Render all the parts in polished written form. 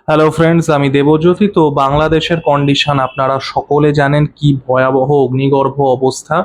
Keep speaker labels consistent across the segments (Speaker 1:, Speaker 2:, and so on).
Speaker 1: Hello friends, আমি দেবজ্যোতি। তো বাংলাদেশের কন্ডিশন আপনারা সকলে জানেন, কি ভয়াবহ অগ্নিগর্ভ অবস্থা।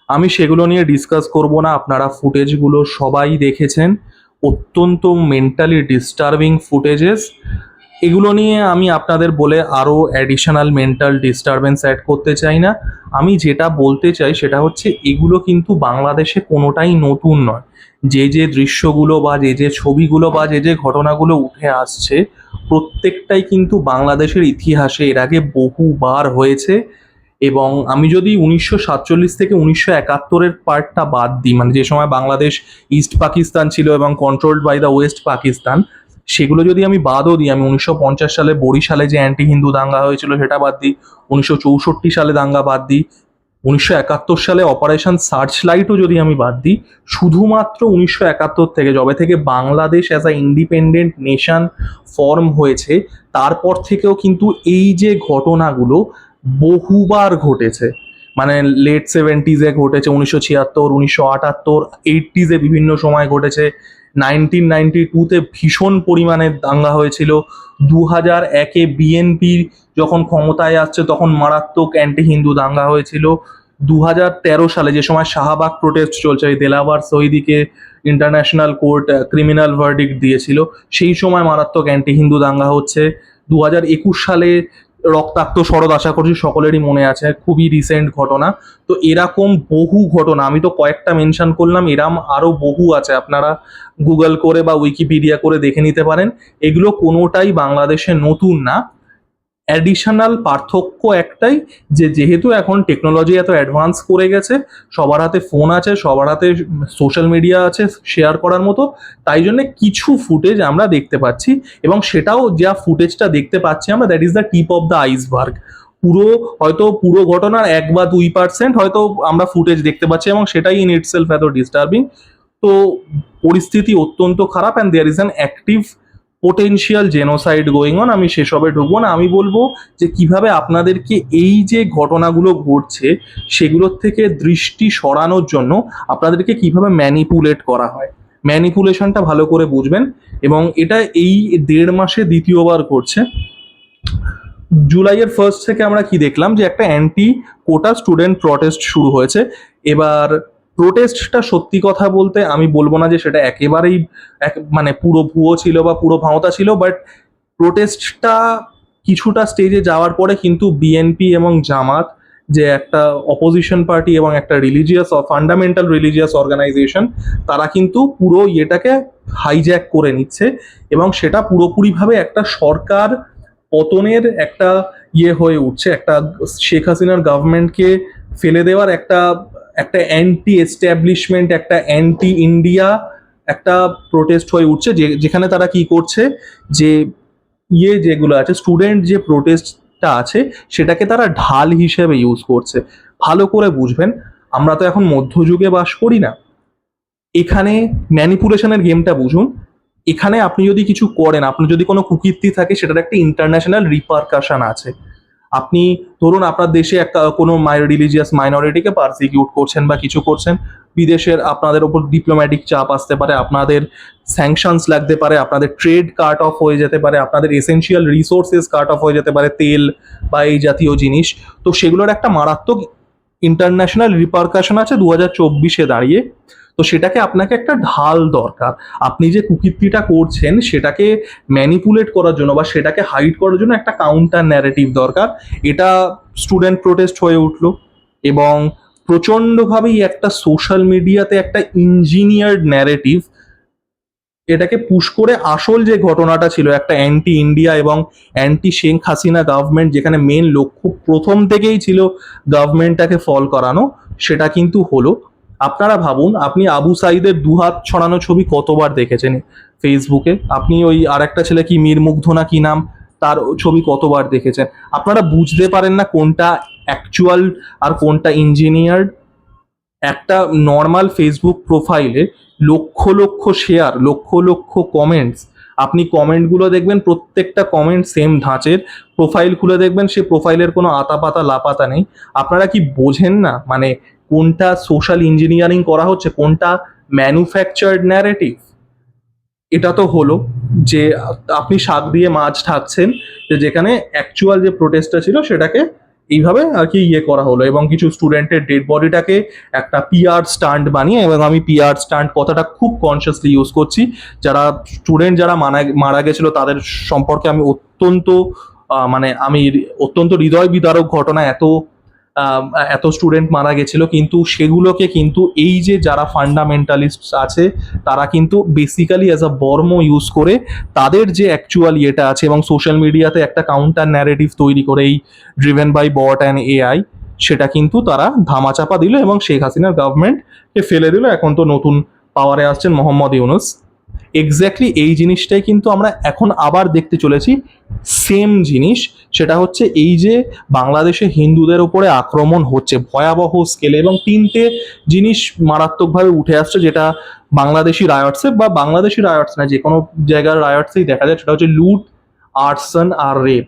Speaker 1: আমি সেগুলো নিয়ে ডিসকাস করব না, আপনারা ফুটেজগুলো সবাই দেখেছেন। অত্যন্ত মেন্টালি ডিস্টার্বিং ফুটেজেস। এগুলো নিয়ে আমি আপনাদের বলে আরও অ্যাডিশনাল মেন্টাল ডিস্টারবেন্স অ্যাড করতে চাই না। আমি যেটা বলতে চাই সেটা হচ্ছে, এগুলো কিন্তু বাংলাদেশে কোনোটাই নতুন নয়। যে যে দৃশ্যগুলো বা যে যে ছবিগুলো বা যে যে ঘটনাগুলো উঠে আসছে, প্রত্যেকটাই কিন্তু বাংলাদেশের ইতিহাসে এর আগে বহুবার হয়েছে। এবং আমি যদি 1947 থেকে 1971-এর পার্টটা বাদ দিই, মানে যে সময় বাংলাদেশ ইস্ট পাকিস্তান ছিল এবং controlled by the west Pakistan, সেগুলো যদি আমি বাদও দিই, আমি 1950 সালে বরিশালে যে অ্যান্টি হিন্দু দাঙ্গা হয়েছিল সেটা বাদ দিই, 1964 সালে দাঙ্গা বাদ দিই, 1971 সালে অপারেশন সার্চ লাইটও যদি আমি বাদ দিই, শুধুমাত্র 1971 থেকে, যবে থেকে Bangladesh as a independent nation form হয়েছে, তারপর থেকেও কিন্তু এই যে ঘটনাগুলো বহুবার ঘটেছে। মানে লেট 70s ঘটেছে, 1976, 1978, 80s বিভিন্ন সময় ঘটেছে, 1992-তে ভীষণ পরিমাণে দাঙ্গা হয়েছিল, 2001-এ বিএনপি যখন ক্ষমতায় আসছে তখন মারাত্মক অ্যান্টি হিন্দু দাঙ্গা হয়েছিল, 2013 সালে যে সময় শাহবাগ প্রোটেস্ট চলছে, ওই দেলাওয়ার শহীদিকে ইন্টারন্যাশনাল কোর্ট ক্রিমিনাল ভার্ডিক্ট দিয়েছিল, সেই সময় মারাত্মক অ্যান্টি হিন্দু দাঙ্গা হচ্ছে, 2021 সালে রক্তাক্ত শরৎ, আশা করছি সকলেরই মনে আছে, খুবই রিসেন্ট ঘটনা। তো এরকম বহু ঘটনা, আমি তো কয়েকটা মেনশন করলাম, এরম আরও বহু আছে, আপনারা গুগল করে বা উইকিপিডিয়া করে দেখে নিতে পারেন। এগুলো কোনোটাই বাংলাদেশে নতুন না। অ্যাডিশনাল পার্থক্য একটাই, যে যেহেতু এখন টেকনোলজি এত অ্যাডভান্স করে গেছে, সবার হাতে ফোন আছে, সবার হাতে সোশ্যাল মিডিয়া আছে শেয়ার করার মতো, তাই জন্য কিছু ফুটেজ আমরা দেখতে পাচ্ছি, এবং সেটাও যা ফুটেজটা দেখতে পাচ্ছি আমরা, that is the tip of the iceberg. পুরো ঘটনার 1 বা 2% হয়তো আমরা ফুটেজ দেখতে পাচ্ছি, এবং সেটাই ইন ইটসেলফ এত ডিস্টার্বিং। তো পরিস্থিতি অত্যন্ত খারাপ, and there is an active potential genocide going on. আমি সেসবে ঢুকবো না, আমি বলবো যে কিভাবে আপনাদেরকে এই যে ঘটনাগুলো ঘটছে সেগুলোর থেকে দৃষ্টি সরানোর জন্য আপনাদেরকে কিভাবে ম্যানিপুলেট করা হয়, ম্যানিপুলেশনটা ভালো করে বুঝবেন। এবং এটা এই 1.5 মাসে দ্বিতীয়বার ঘটছে। জুলাইয়ের ফার্স্ট থেকে আমরা কি দেখলাম, যে একটা অ্যান্টি কোটা স্টুডেন্ট প্রটেস্ট শুরু হয়েছে। এবার প্রোটেস্টটা সত্যি কথা বলতে আমি বলবো না যে সেটা একেবারেই মানে পুরো ভুয়ো ছিল বা পুরো ভাঁওতা ছিল, বাট প্রোটেস্টটা কিছুটা স্টেজে যাওয়ার পরে কিন্তু বিএনপি এবং জামাত, যে একটা অপোজিশন পার্টি এবং একটা রিলিজিয়াস ফান্ডামেন্টাল রিলিজিয়াস অর্গানাইজেশন, তারা কিন্তু পুরো ইয়েটাকে হাইজ্যাক করে নিচ্ছে, এবং সেটা পুরোপুরিভাবে একটা সরকার পতনের একটা ইয়ে হয়ে উঠছে, একটা শেখ হাসিনার গভর্নমেন্টকে ফেলে দেওয়ার একটা একটা অ্যান্টি এস্টাবলিশমেন্ট, একটা অ্যান্টি ইন্ডিয়া একটা প্রোটেস্ট হয়ে উঠছে, যেখানে তারা কি করছে, যে যেগুলো আছে স্টুডেন্ট যে প্রোটেস্টটা আছে, সেটাকে তারা ঢাল হিসেবে ইউজ করছে। ভালো করে বুঝবেন, আমরা তো এখন মধ্যযুগে বাস করি না। এখানে ম্যানিপুলেশনের গেমটা বুঝুন। এখানে আপনি যদি কিছু করেন, আপনার যদি কোনো কুকীর্তি থাকে, সেটার একটা ইন্টারন্যাশনাল রিপারকাশন আছে। আপনি ধরুন আপনার দেশে একটা কোনো রিলিজিয়াস মাইনরিটিকে পারসিকিউট করছেন বা কিছু করছেন, বিদেশের আপনাদের ওপর ডিপ্লোম্যাটিক চাপ আসতে পারে, আপনাদের স্যাংশনস লাগতে পারে, আপনাদের ট্রেড কাট অফ হয়ে যেতে পারে, আপনাদের এসেনশিয়াল রিসোর্সেস কাট অফ হয়ে যেতে পারে, তেল বা এই জাতীয় জিনিস। তো সেগুলোর একটা মারাত্মক ইন্টারন্যাশনাল রিপারকাশন আছে 2024-এ দাঁড়িয়ে। তো সেটাকে আপনাকে একটা ঢাল দরকার। আপনি যে কুকীর্তিটা করছেন সেটাকে ম্যানিপুলেট করার জন্য বা সেটাকে হাইড করার জন্য একটা কাউন্টার ন্যারেটিভ দরকার। এটা স্টুডেন্ট প্রোটেস্ট হয়ে উঠলো, এবং প্রচণ্ডভাবেই একটা সোশ্যাল মিডিয়াতে একটা ইঞ্জিনিয়ার্ড ন্যারেটিভ এটাকে পুশ করে আসল যে ঘটনাটা ছিল, একটা অ্যান্টি ইন্ডিয়া এবং অ্যান্টি শেখ হাসিনা গভর্নমেন্ট, যেখানে মেন লক্ষ্য প্রথম থেকেই ছিল গভর্নমেন্টটাকে ফল করানো, সেটা কিন্তু হলো। আপনারা ভাবুন, আপনি আবু সাইদের দুহাত ছড়ানো ছবি কতবার দেখেছেন ফেসবুকে? আপনি ওই আর একটা ছেলে কি মীর মুগ্ধ না কি নাম, তার ছবি কতবার দেখেছেন? আপনারা বুঝতে পারেন না কোনটা অ্যাকচুয়াল আর কোনটা ইঞ্জিনিয়ার্ড? একটা নর্মাল ফেসবুক প্রোফাইলে লক্ষ লক্ষ শেয়ার, লক্ষ লক্ষ কমেন্টস, আপনি কমেন্টগুলো দেখবেন প্রত্যেকটা কমেন্ট সেম ধাঁচের, প্রোফাইল খুলে দেখবেন সে প্রোফাইলের কোনো আতাপাতা লাপাতা নেই। আপনারা কি বোঝেন না মানে কোনটা সোশ্যাল ইঞ্জিনিয়ারিং করা হচ্ছে, কোনটা ম্যানুফ্যাকচার্ড ন্যারেটিভ? এটা তো হলো যে আপনি শাক দিয়ে মাছ ঢাকছেন, যে যেখানে অ্যাকচুয়াল যে প্রোটেস্টটা ছিল সেটাকে এইভাবে আর কি করা হলো, এবং কিছু স্টুডেন্টের ডেড বডিটাকে একটা পিআর স্টান্ট বানিয়ে, এবং আমি পিআর স্টান্ট কথাটা খুব কনসিয়াসলি ইউজ করছি, যারা স্টুডেন্ট যারা মারা গেছিল তাদের সম্পর্কে আমি অত্যন্ত মানে আমি অত্যন্ত হৃদয় বিদারক ঘটনা, আহ, এত স্টুডেন্ট মারা গেছিল, কিন্তু সেগুলোকে কিন্তু এই যে যারা ফান্ডামেন্টালিস্ট আছে তারা কিন্তু বেসিক্যালি অ্যাজ আ বর্ম ইউজ করে তাদের যে অ্যাকচুয়াল ইয়েটা আছে, এবং সোশ্যাল মিডিয়াতে একটা কাউন্টার ন্যারেটিভ তৈরি করে এই driven by bot and AI, সেটা কিন্তু তারা ধামাচাপা দিল এবং শেখ হাসিনার গভর্নমেন্টকে ফেলে দিল। এখন তো নতুন পাওয়ারে আসছেন মোহাম্মদ ইউনুস। এক্স্যাক্টলি এই জিনিসটাই কিন্তু আমরা এখন আবার দেখতে চলেছি, সেম জিনিস। সেটা হচ্ছে এই যে বাংলাদেশে হিন্দুদের উপরে আক্রমণ হচ্ছে ভয়াবহ স্কেলে, এবং তিনটে জিনিস মারাত্মকভাবে উঠে আসছে, যেটা বাংলাদেশি রায়টসে বা বাংলাদেশি রায়টস না, যে কোনো জায়গার রায়টসেই দেখা যায়। সেটা হচ্ছে লুট, আর্সন আর রেপ।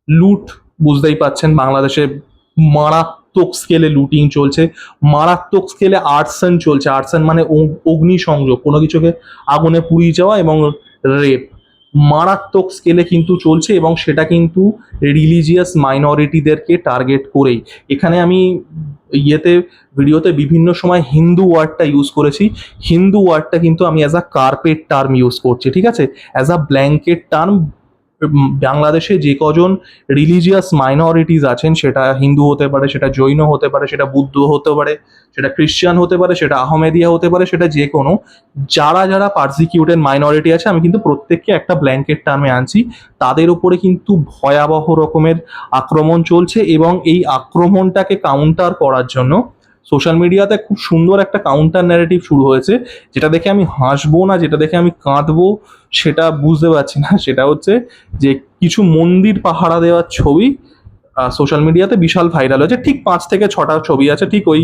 Speaker 1: লুট, বুঝতেই পাচ্ছেন বাংলাদেশে মারাত্মক স্কেলে লুটিং চলছে, মারাত্মক স্কেলে আর্সন চলছে। আর্সন মানে অগ্নিসংযোগ, কোনো কিছুকে আগুনে পুড়িয়ে যাওয়া, এবং রেপ মারাত্মক স্কেলে কিন্তু চলছে, এবং সেটা কিন্তু রিলিজিয়াস মাইনরিটিদেরকে টার্গেট করেই। এখানে আমি ইয়েতে ভিডিওতে বিভিন্ন সময় হিন্দু ওয়ার্ডটা ইউজ করেছি, হিন্দু ওয়ার্ডটা কিন্তু আমি as a carpet term use করছি, ঠিক আছে, অ্যাজ আ ব্ল্যাঙ্কেট টার্ম। বাংলাদেশে যে কজন রিলিজিয়াস মাইনরিটিস আছেন, সেটা হিন্দু হতে পারে, সেটা জৈন হতে পারে, সেটা বুদ্ধ হতে পারে, সেটা খ্রিস্টান হতে পারে, সেটা আহমেদিয়া হতে পারে, সেটা যে কোনো, যারা যারা পারসিকিউটেড মাইনরিটি আছে আমি কিন্তু প্রত্যেককে একটা ব্ল্যাঙ্কেট টার্মে আনছি। তাদের উপরে কিন্তু ভয়াবহ রকমের আক্রমণ চলছে, এবং এই আক্রমণটাকে কাউন্টার করার জন্য সোশ্যাল মিডিয়াতে খুব সুন্দর একটা কাউন্টার ন্যারেটিভ শুরু হয়েছে, যেটা দেখে আমি হাসবো না, যেটা দেখে আমি কাঁদবো সেটা বুঝতে পারছি না। সেটা হচ্ছে যে কিছু মন্দির পাহারা দেওয়ার ছবি সোশ্যাল মিডিয়াতে বিশাল ভাইরাল হয়েছে। ঠিক 5 থেকে 6টা ছবি আছে, ঠিক ওই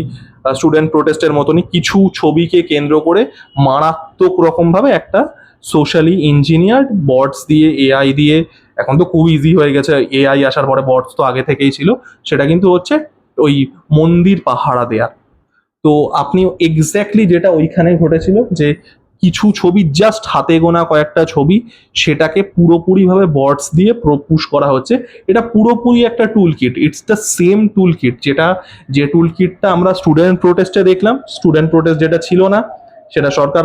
Speaker 1: স্টুডেন্ট প্রোটেস্টের মতনই কিছু ছবিকে কেন্দ্র করে মারাত্মক রকমভাবে একটা সোশ্যালি ইঞ্জিনিয়ার্ড বটস দিয়ে, এআই দিয়ে, এখন তো খুব ইজি হয়ে গেছে, এআই আসার পরে বটস তো আগে থেকেই ছিল, সেটা কিন্তু হচ্ছে ওই মন্দির পাহারা দেয়া। তো আপনি এক্স্যাক্টলি যেটা ওইখানে ঘটেছিল, যে কিছু ছবি, জাস্ট হাতে গোনা কয়েকটা ছবি, সেটাকে পুরোপুরিভাবে বটস দিয়ে পুশ করা হচ্ছে। এটা পুরোপুরি একটা টুল kit, it's the same tool kit যে টুল কিটটা আমরা স্টুডেন্ট প্রোটেস্টে দেখলাম। স্টুডেন্ট প্রোটেস্ট যেটা ছিল না, সেটা সরকার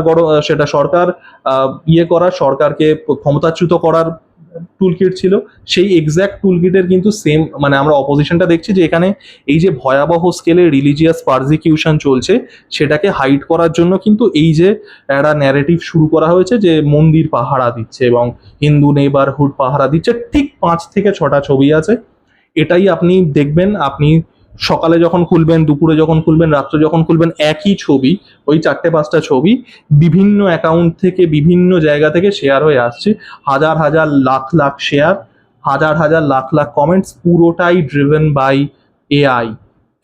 Speaker 1: সরকারকে ক্ষমতাচ্যুত করার টুল কিট ছিল, সেই এক্স্যাক্ট টুল কিটের কিন্তু সেম মানে আমরা অপোজিশনটা দেখছি, যে এখানে এই যে ভয়াবহ স্কেলে রিলিজিয়াস পারজিকিউশন চলছে সেটাকে হাইড করার জন্য কিন্তু এই যে একটা ন্যারেটিভ শুরু করা হয়েছে, যে মন্দির পাহারা দিচ্ছে এবং হিন্দু নেইবারহুড পাহারা দিচ্ছে। ঠিক 5 থেকে 6টা ছবি আছে, এটাই আপনি দেখবেন। আপনি সকালে যখন খুলবেন, দুপুরে যখন খুলবেন, রাত্রে যখন খুলবেন, একই ছবি, ওই 4-5টা ছবি বিভিন্ন অ্যাকাউন্ট থেকে বিভিন্ন জায়গা থেকে শেয়ার হয়ে আসছে, হাজার হাজার লাখ লাখ শেয়ার, হাজার হাজার লাখ লাখ কমেন্টস, পুরোটাই driven by AI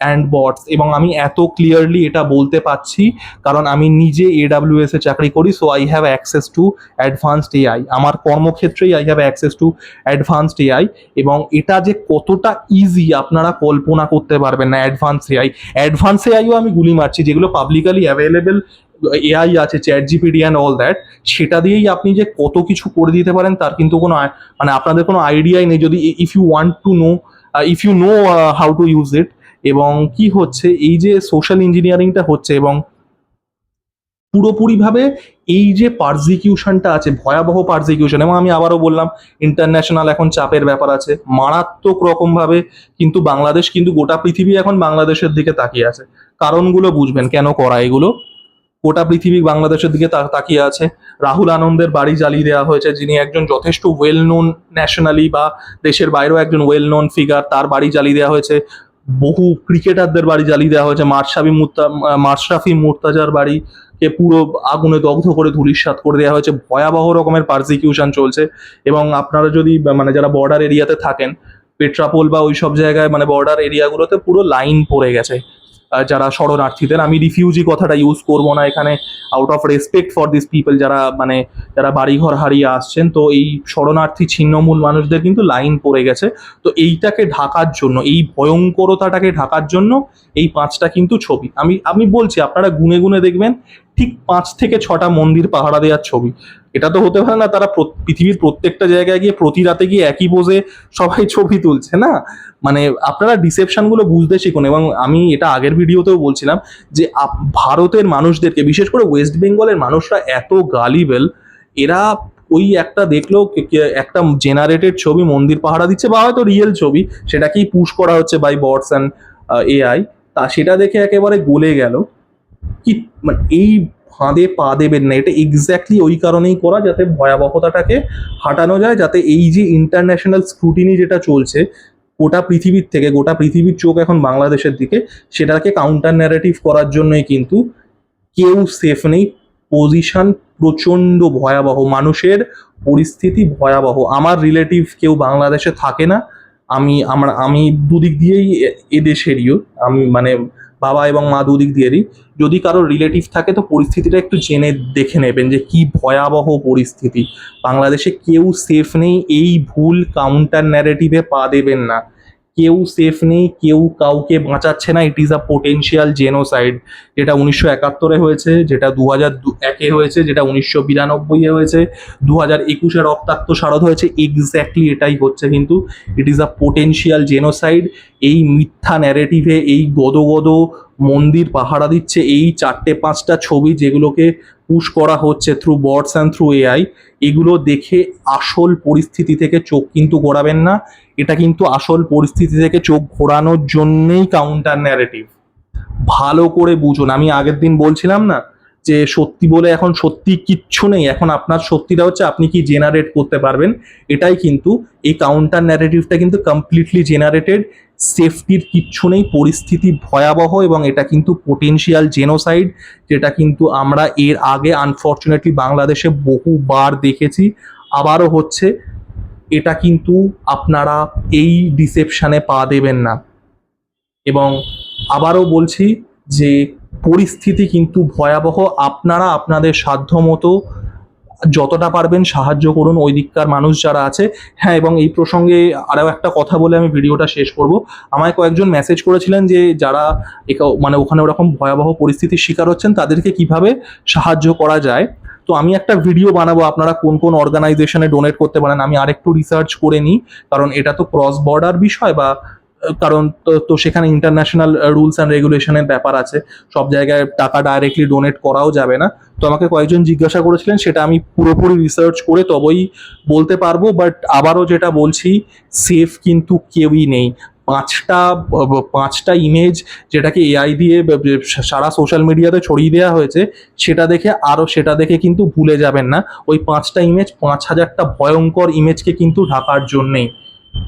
Speaker 1: and bots. এবং আমি এত ক্লিয়ারলি এটা বলতে পারছি কারণ আমি নিজে এডাব্লিউএস এ চাকরি করি, so I have access to advanced AI. আমার কর্মক্ষেত্রেই I have access to advanced AI, এবং এটা যে কতটা ইজি আপনারা কল্পনা করতে পারবেন না। অ্যাডভান্স এআইও আমি গুলি মারছি, যেগুলো পাবলিকালি অ্যাভেলেবেল এআই আছে, chat GPT and all that, সেটা দিয়েই আপনি যে কত কিছু করে দিতে পারেন তার কিন্তু কোনো মানে আপনাদের কোনো আইডিয়াই নেই, যদি if you want to know, if you know how to use it. এবং কি হচ্ছে, এই যে সোশ্যাল ইঞ্জিনিয়ারিংটা হচ্ছে, এবং পুরোপুরিভাবে এই যে পারজিকিউশনটা আছে, ভয়াবহ পারজিকিউশন, এবং আমি আবারও বললাম ইন্টারন্যাশনাল এখন চাপের ব্যাপার আছে মারাত্মক রকমভাবে, কিন্তু বাংলাদেশ, কিন্তু গোটা পৃথিবী এখন বাংলাদেশের দিকে তাকিয়ে আছে। কারণগুলো বুঝবেন কেন করা এগুলো, গোটা পৃথিবী বাংলাদেশের দিকে তাকিয়ে আছে। রাহুল আনন্দের বাড়ি জ্বালিয়ে দেওয়া হয়েছে, যিনি একজন যথেষ্ট ওয়েল নোন ন্যাশনালি, বা দেশের বাইরেও একজন ওয়েল নোন ফিগার, তার বাড়ি জ্বালিয়ে দেওয়া হয়েছে। বহু ক্রিকেটারদের বাড়ি জ্বালিয়ে দেওয়া হয়েছে। মাশরাফি মুর্তাজার বাড়িকে পুরো আগুনে দগ্ধ করে ধূলিসাৎ করে দেওয়া হয়েছে। ভয়াবহ রকমের পারসিকিউশন চলছে। এবং আপনারা যদি মানে যারা বর্ডার এরিয়াতে থাকেন, পেট্রাপোল বা ওইসব জায়গায়, মানে বর্ডার এরিয়াগুলোতে পুরো লাইন পড়ে গেছে যারা শরণার্থীদের। আমি রিফিউজি কথাটা ইউজ করব না এখানে, out of respect for this people, যারা বাড়িঘর হারিয়ে আসছেন। তো এই শরণার্থী ছিন্নমূল মানুষদের কিন্তু লাইন পড়ে গেছে। তো এইটাকে ঢাকার জন্য, এই ভয়ঙ্করতাটাকে ঢাকার জন্য এই 5টা কিন্তু ছবি আমি বলছি, আপনারা গুনে গুনে দেখবেন, ঠিক 5 থেকে 6টা মন্দির পাহারা দেওয়ার ছবি। এটা তো হতে পারে না তারা পৃথিবীর প্রত্যেকটা জায়গায় গিয়ে প্রতি রাতে গিয়ে একই পোজে সবাই ছবি তুলছে না। মানে আপনারা ডিসেপশন গুলো বুঝতে শিখুন। এবং আমি এটা আগের ভিডিওতেও বলছিলাম যে ভারতের মানুষদেরকে, বিশেষ করে ওয়েস্ট বেঙ্গলের মানুষরা এত গালিবেল, এরা ওই একটা দেখলো একটা জেনারেটেড ছবি মন্দির পাহারা দিচ্ছে বা হয়তো রিয়েল ছবি, সেটাকেই পুশ করা হচ্ছে বাই বটস অ্যান্ড এআই, তা সেটা দেখে একেবারে গলে গেল। কি মানে এই ফাঁদে পা দেবেন না, এটা এক্স্যাক্টলি ওই কারণেই করা যাতে ভয়াবহতাটাকে হাঁটানো যায়, যাতে এই যে ইন্টারন্যাশনাল স্ক্রুটিনি যেটা চলছে গোটা পৃথিবীর থেকে, গোটা পৃথিবীর চোখ এখন বাংলাদেশের দিকে, সেটাকে কাউন্টার ন্যারেটিভ করার জন্যই কিন্তু কেউ সেফ নেই। পজিশন প্রচন্ড ভয়াবহ, মানুষের পরিস্থিতি ভয়াবহ। আমার রিলেটিভ কেউ বাংলাদেশে থাকে না, আমি দুদিক দিয়েই এদেশেরইও, আমি মানে বাবা এবং মা দুদিক দিয়েরই। যদি কারোর রিলেটিভ থাকে তো পরিস্থিতিটা একটু জেনে দেখে নেবেন যে কি ভয়াবহ পরিস্থিতি। বাংলাদেশে কেউ সেফ নেই, এই ভুল কাউন্টার ন্যারেটিভে পা দেবেন না। কেউ সেফ নেই, কেউ কাউকে বাঁচাচ্ছে না। It is a potential genocide, যেটা 1971-এ হয়েছে, যেটা 2001-এ হয়েছে, যেটা 1992-এ হয়েছে, 2021-এ রক্তাক্ত শারদ হয়েছে, এক্স্যাক্টলি এটাই হচ্ছে কিন্তু। It is a potential genocide. এই মিথ্যা ন্যারেটিভে, এই গদ মন্দির পাহারা দিচ্ছে, এই 4-5টা ছবি যেগুলোকে পুশ করা হচ্ছে through bots and through AI, এগুলো দেখে আসল পরিস্থিতি থেকে চোখ কিন্তু ঘোরাবেন না। এটা কিন্তু আসল পরিস্থিতি থেকে চোখ ঘোরানোর জন্যেই কাউন্টার ন্যারেটিভ। ভালো করে বুঝুন। আমি আগের দিন বলছিলাম না যে সত্যি বলে এখন সত্যি কিচ্ছু নেই, এখন আপনার সত্যিটা হচ্ছে আপনি কি জেনারেট করতে পারবেন। এটাই কিন্তু এই কাউন্টার ন্যারেটিভটা কিন্তু কমপ্লিটলি জেনারেটেড। সেফটির কিচ্ছু নেই, পরিস্থিতি ভয়াবহ, এবং এটা কিন্তু পোটেনশিয়াল জেনোসাইড, যেটা কিন্তু আমরা এর আগে আনফর্চুনেটলি বাংলাদেশে বহুবার দেখেছি, আবারও হচ্ছে। এটা কিন্তু আপনারা এই ডিসেপশনে পা দেবেন না। এবং আবারও বলছি যে পরিস্থিতি কিন্তু ভয়াবহ। আপনারা আপনাদের সাধ্যমতো যতটা পারবেন সাহায্য করুন ওই দিককার মানুষ যারা আছে। হ্যাঁ, এবং এই প্রসঙ্গে আরও একটা কথা বলে আমি ভিডিওটা শেষ করব। আমায় কয়েকজন মেসেজ করেছিলেন যে যারা মানে ওখানে ওরকম ভয়াবহ পরিস্থিতির শিকার হচ্ছেন তাদেরকে কিভাবে সাহায্য করা যায়। তো আমি একটা ভিডিও বানাবো আপনারা কোন কোন অর্গানাইজেশনে ডোনেট করতে পারেন। আমি আরেকটু রিসার্চ করে নিই, কারণ এটা তো ক্রস বর্ডার বিষয়, বা কারণ তো সেখানে ইন্টারন্যাশনাল রুলস অ্যান্ড রেগুলেশনের ব্যাপার আছে, সব জায়গায় টাকা ডাইরেক্টলি ডোনেট করাও যাবে না। তো আমাকে কয়েকজন জিজ্ঞাসা করেছিলেন, সেটা আমি পুরোপুরি রিসার্চ করে তবেই বলতে পারবো। বাট আবারও যেটা বলছি, সেফ কিন্তু কেউই নেই। পাঁচটা ইমেজ যেটাকে এআই দিয়ে সারা সোশ্যাল মিডিয়াতে ছড়িয়ে দেওয়া হয়েছে, সেটা দেখে কিন্তু ভুলে যাবেন না ওই 5টা ইমেজ 5,000টা ভয়ঙ্কর ইমেজকে কিন্তু ঢাকার জন্যেই।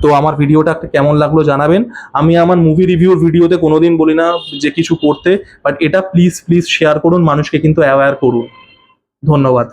Speaker 1: তো আমার ভিডিওটা কেমন লাগলো জানাবেন। আমি আমার মুভি রিভিউর ভিডিওতে কোনোদিন বলি না যে কিছু করতে, বাট এটা প্লিজ শেয়ার করুন, মানুষকে কিন্তু অ্যাওয়্যার করুন। ধন্যবাদ।